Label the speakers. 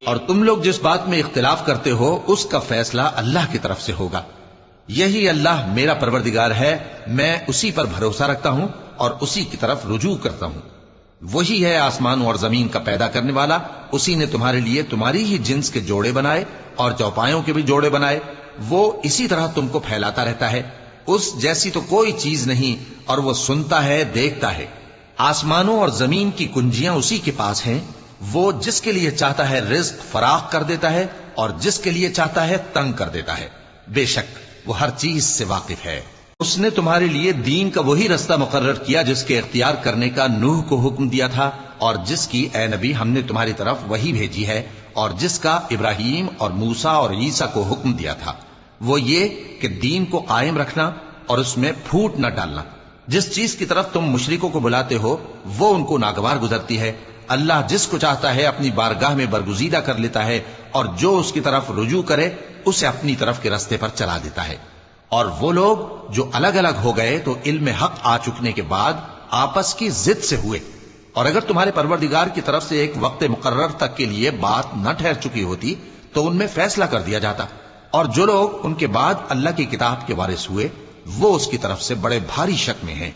Speaker 1: اور تم لوگ جس بات میں اختلاف کرتے ہو اس کا فیصلہ اللہ کی طرف سے ہوگا. یہی اللہ میرا پروردگار ہے، میں اسی پر بھروسہ رکھتا ہوں اور اسی کی طرف رجوع کرتا ہوں. وہی ہے آسمانوں اور زمین کا پیدا کرنے والا. اسی نے تمہارے لیے تمہاری ہی جنس کے جوڑے بنائے اور چوپایوں کے بھی جوڑے بنائے. وہ اسی طرح تم کو پھیلاتا رہتا ہے. اس جیسی تو کوئی چیز نہیں، اور وہ سنتا ہے، دیکھتا ہے. آسمانوں اور زمین کی کنجیاں اسی کے پاس ہیں. وہ جس کے لیے چاہتا ہے رزق فراخ کر دیتا ہے اور جس کے لیے چاہتا ہے تنگ کر دیتا ہے. بے شک وہ ہر چیز سے واقف ہے. اس نے تمہارے لیے دین کا وہی رستہ مقرر کیا جس کے اختیار کرنے کا نوح کو حکم دیا تھا، اور جس کی اے نبی ہم نے تمہاری طرف وہی بھیجی ہے، اور جس کا ابراہیم اور موسیٰ اور عیسیٰ کو حکم دیا تھا. وہ یہ کہ دین کو قائم رکھنا اور اس میں پھوٹ نہ ڈالنا. جس چیز کی طرف تم مشرکوں کو بلاتے ہو وہ ان کو ناگوار گزرتی ہے. اللہ جس کو چاہتا ہے اپنی بارگاہ میں برگزیدہ کر لیتا ہے، اور جو اس کی طرف رجوع کرے اسے اپنی طرف کے رستے پر چلا دیتا ہے. اور وہ لوگ جو الگ الگ ہو گئے تو علم حق آ چکنے کے بعد آپس کی ضد سے ہوئے. اور اگر تمہارے پروردگار کی طرف سے ایک وقت مقرر تک کے لیے بات نہ ٹھہر چکی ہوتی تو ان میں فیصلہ کر دیا جاتا. اور جو لوگ ان کے بعد اللہ کی کتاب کے وارث ہوئے وہ اس کی طرف سے بڑے بھاری شک میں ہیں.